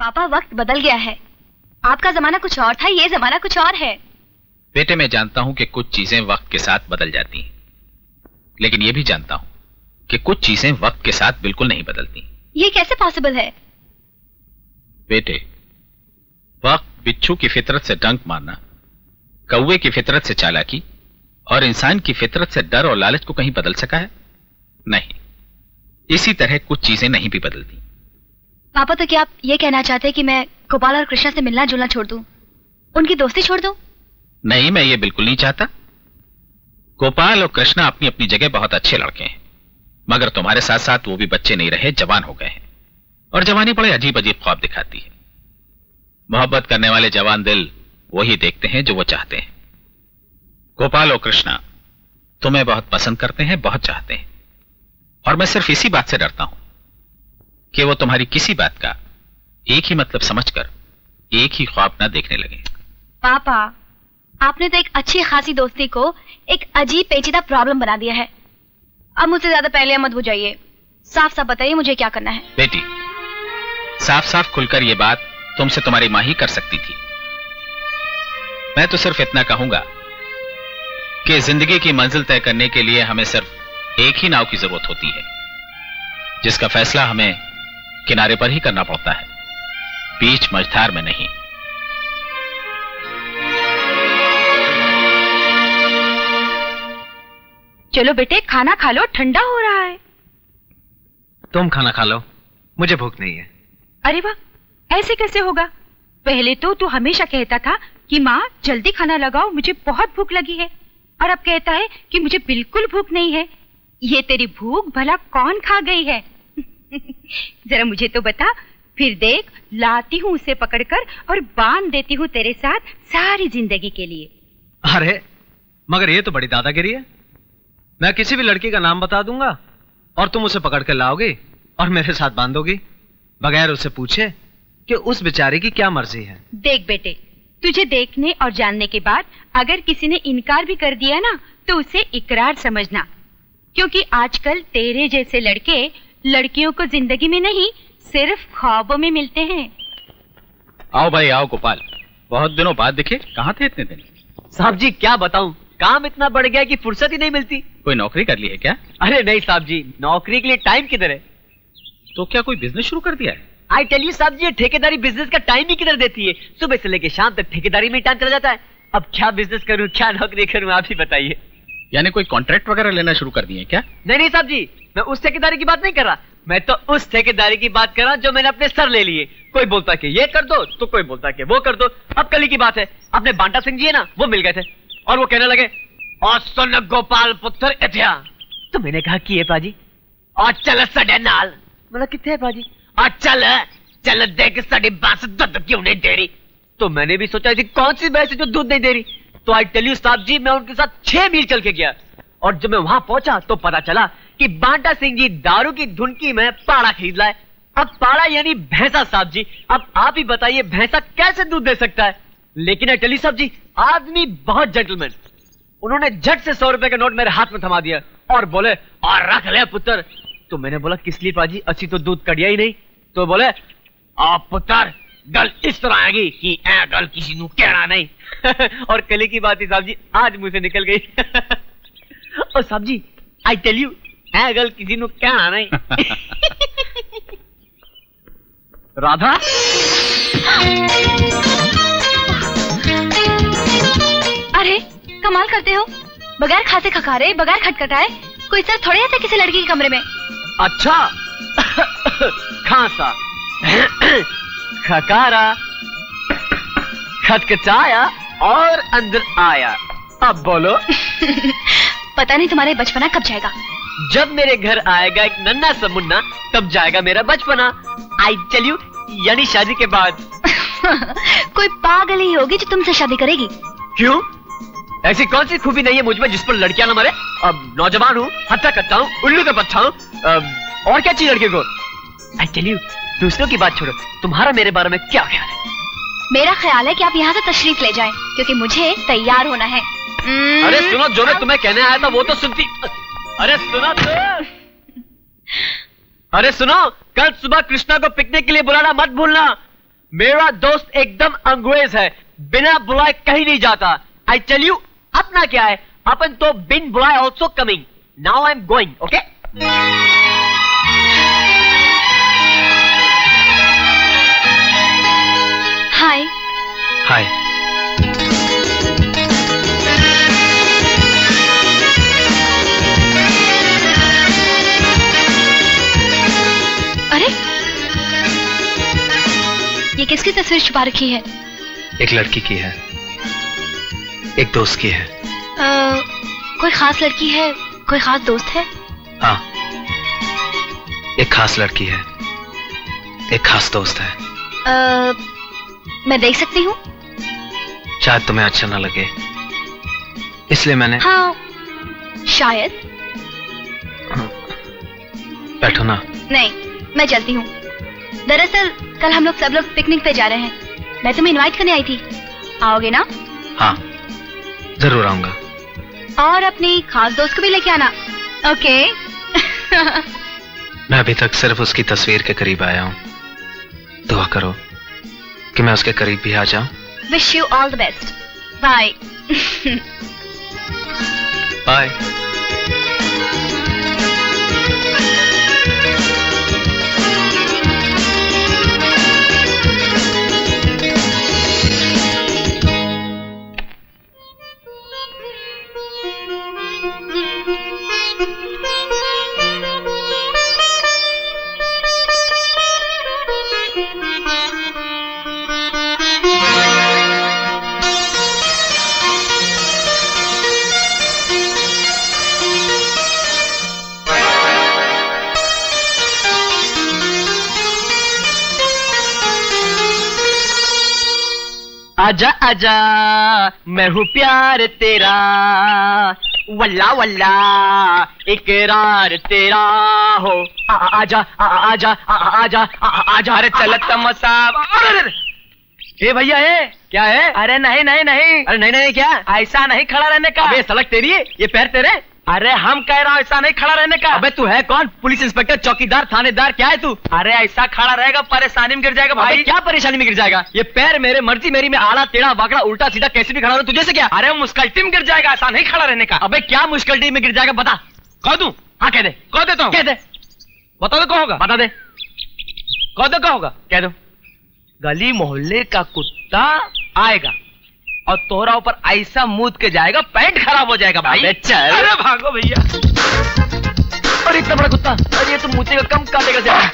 पापा, वक्त बदल गया है। आपका जमाना कुछ और था, ये जमाना कुछ और है। बेटे, मैं जानता हूं कि कुछ चीजें वक्त के साथ बदल जाती हैं, लेकिन ये भी जानता हूं कि कुछ चीजें वक्त के साथ बिल्कुल नहीं बदलती। ये कैसे पॉसिबल है? बेटे, वक्त बिच्छू की फितरत से डंक मारना, कौवे की फितरत से चालाकी और इंसान की फितरत से डर और लालच को कहीं बदल सका है? नहीं। इसी तरह कुछ चीजें नहीं भी बदलती। पापा, तो क्या आप ये कहना चाहते हैं कि मैं गोपाल और कृष्णा से मिलना जुलना छोड़ दूं, उनकी दोस्ती छोड़ दूं? नहीं, मैं ये बिल्कुल नहीं चाहता। गोपाल और कृष्णा अपनी अपनी जगह बहुत अच्छे लड़के हैं, मगर तुम्हारे साथ साथ वो भी बच्चे नहीं रहे, जवान हो गए हैं। और जवानी बड़े अजीब अजीब ख्वाब दिखाती है। मोहब्बत करने वाले जवान दिल वही देखते हैं जो वो चाहते हैं। गोपाल और कृष्णा तुम्हें बहुत पसंद करते हैं, बहुत चाहते हैं, और मैं सिर्फ इसी बात से डरता हूं कि वो तुम्हारी किसी बात का एक ही मतलब समझकर एक ही ख्वाब ना देखने लगे। पापा, आपने तो एक अच्छी खासी दोस्ती को एक अजीब पेचीदा प्रॉब्लम बना दिया है। अब मुझसे ज्यादा पहले मत हो जाइए, साफ साफ बताइए मुझे क्या करना है। बेटी, साफ साफ खुलकर ये बात तुमसे तुम्हारी मां ही कर सकती थी। मैं तो सिर्फ इतना कहूंगा कि जिंदगी की मंजिल तय करने के लिए हमें सिर्फ एक ही नाव की जरूरत होती है, जिसका फैसला हमें किनारे पर ही करना पड़ता है, बीच मझधार में नहीं। चलो बेटे, खाना खा लो, ठंडा हो रहा है। तुम खाना खा लो, मुझे भूख नहीं है। अरे वाह, ऐसे कैसे होगा? पहले तो तू हमेशा कहता था कि माँ जल्दी खाना लगाओ, मुझे बहुत भूख लगी है, और अब कहता है कि मुझे बिल्कुल भूख नहीं है। ये तेरी भूख भला कौन खा गई है? जरा मुझे तो बता, फिर देख लाती हूँ उसे पकड़कर और बांध देती हूँ तेरे साथ सारी जिंदगी के लिए। अरे मगर ये तो बड़ी दादागिरी है। मैं किसी भी लड़की का नाम बता दूंगा और तुम उसे पकड़ कर लाओगी और मेरे साथ बांधोगी, बगैर उसे पूछे कि उस बेचारे की क्या मर्जी है। देख बेटे, तुझे देखने और जानने के बाद अगर किसी ने इनकार भी कर दिया ना, तो उसे इकरार समझना, क्योंकि आजकल तेरे जैसे लड़के लड़कियों को जिंदगी में नहीं सिर्फ ख्वाबों में मिलते हैं। आओ भाई आओ गोपाल, बहुत दिनों बाद दिखे, कहाँ थे इतने दिन? साहब जी क्या बताऊं, काम इतना बढ़ गया कि फुर्सत ही नहीं मिलती। कोई नौकरी कर ली है क्या? अरे नहीं साहब जी, नौकरी के लिए टाइम किधर है। तो क्या कोई बिजनेस शुरू कर दिया है? आई टेल यू साहब जी, ये ठेकेदारी बिजनेस का टाइम ही किधर देती है। सुबह से लेके शाम तक ठेकेदारी में टाइम चला जाता है। अब क्या बिजनेस करूं, क्या नौकरी करूं, आप ही बताइए। यानी कोई कॉन्ट्रैक्ट वगैरह लेना शुरू कर दिए क्या? नहीं साहब जी, मैं उस ठेकेदारी की बात नहीं कर रहा, मैं तो उस ठेकेदारी की बात कर रहा जो मैंने अपने सर ले लिए। कोई बोलता कि ये कर दो, तो कोई बोलता कि वो कर दो। अब कल ही की बात है, अपने बांटा सिंह जी है ना, वो मिल गए थे और वो कहने लगे, और सुन गोपाल पुत्र इत्या। तो मैंने कहा कि ये पाजी, और चल सडे नाल। मतलब कितने है पाजी? और चल देख साड़ी बांस दूध क्यों नहीं दे रही। तो मैंने भी सोचा ऐसी कौन सी भैंस है जो दूध नहीं दे रही। तो आई टेल यू साहब जी, मैं उनके साथ 6 मील चल के गया, और जब मैं वहां पहुंचा तो पता चला कि बांटा सिंह जी दारू की धुनकी में पाड़ा खरीद लाए। अब पाड़ा यानी भैंसा साहब जी। अब आप ही बताइए भैंसा कैसे दूध दे सकता है। लेकिन आई टेल यू साहब जी, आदमी बहुत जेंटलमैन। उन्होंने झट से 100 रुपए का नोट मेरे हाथ में थमा दिया और बोले, और रख ले पुत्र। तो मैंने बोला किस लिए पाजी, अच्छी तो दूध कड़िया ही नहीं। तो बोले, आप पुत्र गल इस तरह आएगी कि ऐ गल किसी नू कहना नहीं। और कल की बात ही साहब जी आज मुझे निकल गई। और साहब जी आई टेल यू, ऐ गल किसी नू कहना नहीं। राधा, अरे कमाल करते हो, बगैर खासे खकारे, बगैर खटखटाए कोई सर थोड़े आता किसी लड़की के कमरे में। अच्छा खांसा, खकारा, खटखटाया और अंदर आया। अब बोलो। पता नहीं तुम्हारे बचपना कब जाएगा। जब मेरे घर आएगा एक नन्हा सा मुन्ना, तब जाएगा मेरा बचपना। आई टेल यू, यानी शादी के बाद। कोई पागल ही होगी जो तुमसे शादी करेगी। क्यों? ऐसी कौन सी खूबी नहीं है मुझ में जिस पर लड़कियां न मरे। अब नौजवान हूँ, हत्या करता हूँ, उल्लू का पत्था हूँ, और क्या चाहिए लड़के को। आई टेल यू, दूसरों की बात छोड़ो, तुम्हारा मेरे बारे में क्या ख्याल है? मेरा ख्याल है कि आप यहाँ से तशरीफ ले जाएं, क्योंकि मुझे तैयार होना है। अरे सुनो, जो मैं तुम्हें कहने आया था वो तो सुनती। अरे सुनो तो। अरे सुनो, कल सुबह कृष्णा को पिकनिक के लिए बुलाना मत भूलना। मेरा दोस्त एकदम अंग्रेज है, बिना बुलाए कहीं नहीं जाता। आई टेल यू, अपना क्या है, अपन तो बिन बुलाए also coming. Now I am going, okay? Hi. Hi. अरे, ये किसकी तस्वीर छुपा रखी है? एक लड़की की है, एक दोस्त की है। कोई खास लड़की है, कोई खास दोस्त है? हाँ, एक खास लड़की है, एक खास दोस्त है। मैं देख सकती हूँ? शायद तुम्हें अच्छा ना लगे, इसलिए मैंने। हाँ, शायद। बैठो ना। नहीं, मैं चलती हूँ। दरअसल कल हम लोग सब लोग पिकनिक पे जा रहे हैं। मैं तुम्हें इनवाइट करने आई थी, आओगे ना? हाँ, जरूर आऊंगा। और अपनी खास दोस्त को भी लेके आना, ओके? मैं अभी तक सिर्फ उसकी तस्वीर के करीब आया हूँ। दुआ करो कि मैं उसके करीब भी आ जाऊं। Wish you all the best. Bye. Bye. आजा आजा मैं हूँ प्यार तेरा, वल्ला वल्ला इकरार तेरा हो। आजा आजा आजा आजा। अरे चल तमसा। ए भैया है क्या है? अरे नहीं नहीं नहीं। अरे नहीं नहीं क्या? ऐसा नहीं खड़ा रहने का। अबे सड़क तेरी है, ये पैर तेरे। अरे हम कह रहा हूँ ऐसा नहीं खड़ा रहने का। अबे तू है कौन? पुलिस इंस्पेक्टर, चौकीदार, थानेदार, क्या है तू? अरे ऐसा खड़ा रहेगा परेशानी में गिर जाएगा भाई। क्या परेशानी में गिर जाएगा? ये पैर मेरे, मर्जी मेरी, में आड़ा टेढ़ा बाकड़ा उल्टा सीधा कैसे भी खड़ा हो, तुझे से क्या? अरे मुश्किल में गिर जाएगा, ऐसा नहीं खड़ा रहने का। अबे क्या मुश्किल में गिर जाएगा बता। कह दूं? हाँ कह दे। कह देता हूँ। कह दे। बता दो क्या होगा? बता दे। कह दो क्या होगा? कह दो। गली मोहल्ले का कुत्ता आएगा और तोरा ऊपर ऐसा मूद के जाएगा, पैंट खराब हो जाएगा भाई। चल। अरे भागो भैया। और इतना बड़ा कुत्ता, अरे ये तो मुझे कम काटेगा ज्यादा।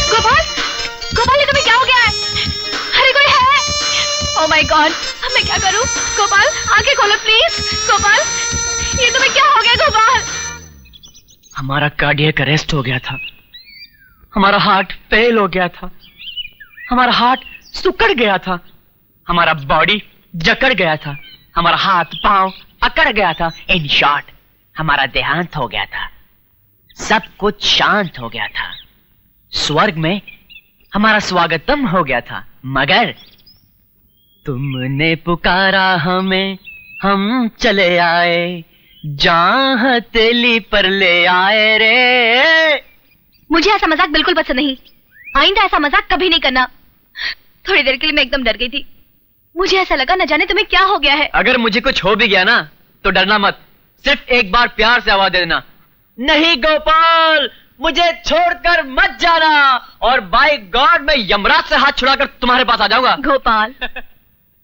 गोपाल, गोपाल, गोपाल, ये तुम्हें क्या हो गया है? अरे कोई है? ओह माय गॉड, अब मैं क्या करूं? गोपाल, आंखें खोलो प्लीज। गोपाल, ये तुम्हें क्या हो गया गोपाल? हमारा कार्डियक अरेस्ट हो गया था, हमारा हार्ट फेल हो गया था, हमारा हार्ट सुकड़ गया था, हमारा बॉडी जकड़ गया था, हमारा हाथ पांव अकड़ गया था। इन शॉर्ट हमारा देहांत हो गया था, सब कुछ शांत हो गया था, स्वर्ग में हमारा स्वागतम हो गया था। मगर तुमने पुकारा हमें, हम चले आए, जहां हथेली पर ले आए रे। मुझे ऐसा मजाक बिल्कुल पसंद नहीं। आइंदा ऐसा मजाक कभी नहीं करना। थोड़ी देर के लिए मैं एकदम डर गई थी। मुझे ऐसा लगा न जाने तुम्हें क्या हो गया है। अगर मुझे कुछ हो भी गया ना तो डरना मत, सिर्फ एक बार प्यार से आवाज दे देना, नहीं गोपाल मुझे छोड़कर मत जाना, और बाय गॉड मैं यमराज से हाथ छुड़ाकर तुम्हारे पास आ जाऊंगा। गोपाल,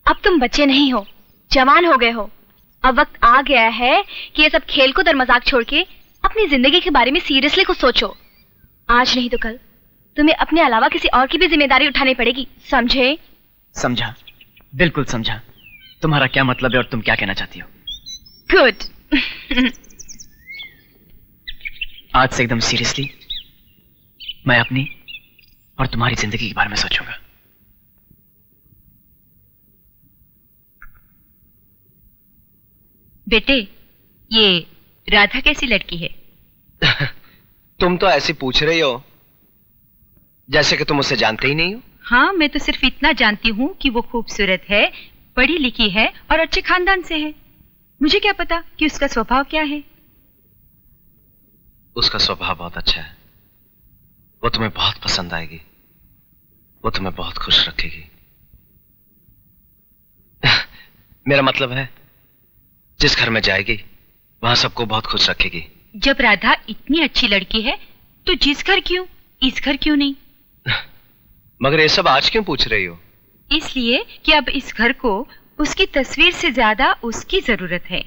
अब तुम बच्चे नहीं हो, जवान हो गए हो। अब वक्त आ गया है कि ये सब खेल कूद और मजाक छोड़ के अपनी जिंदगी के बारे में सीरियसली कुछ सोचो। आज नहीं तो कल तुम्हें अपने अलावा किसी और की भी जिम्मेदारी उठानी पड़ेगी, समझे? समझा, बिल्कुल समझा। तुम्हारा क्या मतलब है और तुम क्या कहना चाहती हो? गुड। आज से एकदम सीरियसली मैं अपनी और तुम्हारी जिंदगी के बारे में सोचूंगा। बेटे, ये राधा कैसी लड़की है? तुम तो ऐसी पूछ रही हो जैसे कि तुम उसे जानते ही नहीं हो। हाँ, मैं तो सिर्फ इतना जानती हूँ कि वो खूबसूरत है, पढ़ी लिखी है और अच्छे खानदान से है। मुझे क्या पता कि उसका स्वभाव क्या है। उसका स्वभाव बहुत अच्छा है, वो तुम्हें बहुत पसंद आएगी, वो तुम्हें बहुत खुश रखेगी। मेरा मतलब है जिस घर में जाएगी वहां सबको बहुत खुश रखेगी। जब राधा इतनी अच्छी लड़की है तो जिस घर क्यों, इस घर क्यों नहीं? मगर ये सब आज क्यों पूछ रही हो? इसलिए कि अब इस घर को उसकी तस्वीर से ज्यादा उसकी जरूरत है।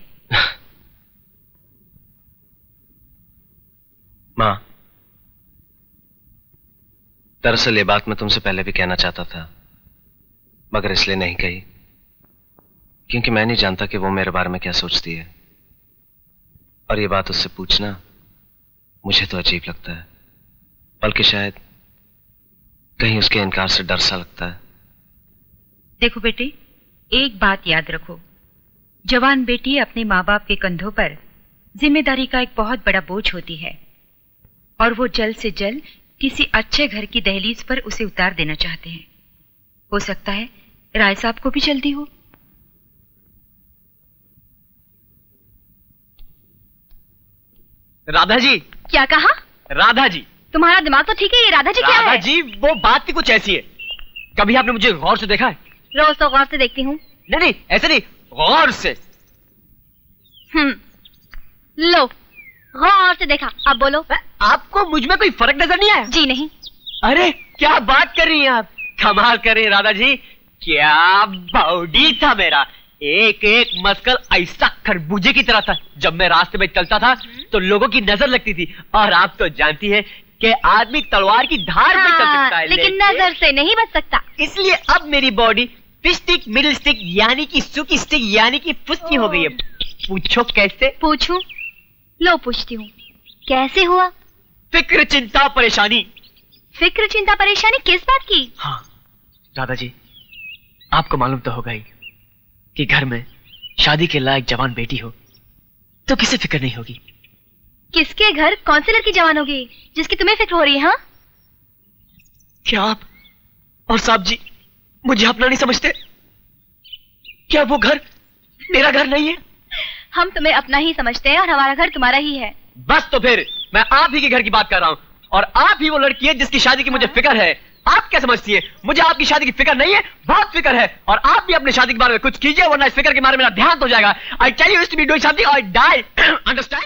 माँ, दरअसल ये बात मैं तुमसे पहले भी कहना चाहता था, मगर इसलिए नहीं कही क्योंकि मैं नहीं जानता कि वो मेरे बारे में क्या सोचती है, और ये बात उससे पूछना मुझे तो अजीब लगता है, बल्कि शायद कहीं उसके इनकार से डर सा लगता है। देखो बेटे, एक बात याद रखो, जवान बेटी अपने माँ बाप के कंधों पर जिम्मेदारी का एक बहुत बड़ा बोझ होती है, और वो जल्द से जल्द किसी अच्छे घर की दहलीज पर उसे उतार देना चाहते हैं। हो सकता है राय साहब को भी जल्दी हो। राधा जी। क्या कहा? राधा जी। तुम्हारा दिमाग तो ठीक है, ये राधा जी क्या है? राधा जी, वो बात ही कुछ ऐसी है। कभी आपने मुझे गौर से देखा है? रोज तो गौर से देखती हूँ। नहीं नहीं, ऐसे नहीं, गौर से। लो, गौर से देखा। अब बोलो। आपको मुझ में कोई फर्क नजर नहीं आया? जी नहीं। अरे क्या बात कर रही हैं आप, कमाल कर रही हैं राधा जी। क्या बॉडी था मेरा, एक एक मस्कल ऐसा खरबूजे की तरह था। जब मैं रास्ते में चलता था तो लोगों की नजर लगती थी, और आप तो जानती है कि आदमी तलवार की धार पे चल सकता है, लेकिन नजर से नहीं बच सकता। इसलिए अब मेरी बॉडी पिस्टिक मिडिल स्टिक यानी कि सुकी स्टिक यानी कि फुस्ती हो गई है। पूछो कैसे? पूछूं? लो पूछती हूँ, कैसे हुआ? फिक्र चिंता परेशानी। फिक्र चिंता परेशानी किस बात की? हाँ राधा जी, आपको मालूम तो होगा ही कि घर में शादी के लायक जवान बेटी हो तो किसे फिक्र नहीं होगी। किसके घर कौन सी लड़की जवान होगी जिसकी तुम्हें फिक्र हो रही है? हाँ, क्या आप और साहब जी मुझे अपना नहीं समझते? क्या वो घर मेरा घर नहीं है? हम तुम्हें अपना ही समझते हैं और हमारा घर तुम्हारा ही है। बस तो फिर मैं आप ही के घर की बात कर रहा हूँ, और आप ही वो लड़की है जिसकी शादी की मुझे फिक्र है। आप क्या समझती है? मुझे आपकी शादी की फिक्र नहीं है? बहुत फिक्र है, और आप भी अपनी शादी के बारे में कुछ कीजिए, वरना इस फिक्र के बारे में मेरा ध्यान हो जाएगा। I tell you to be doing something और डाई। अंडरस्टैंड?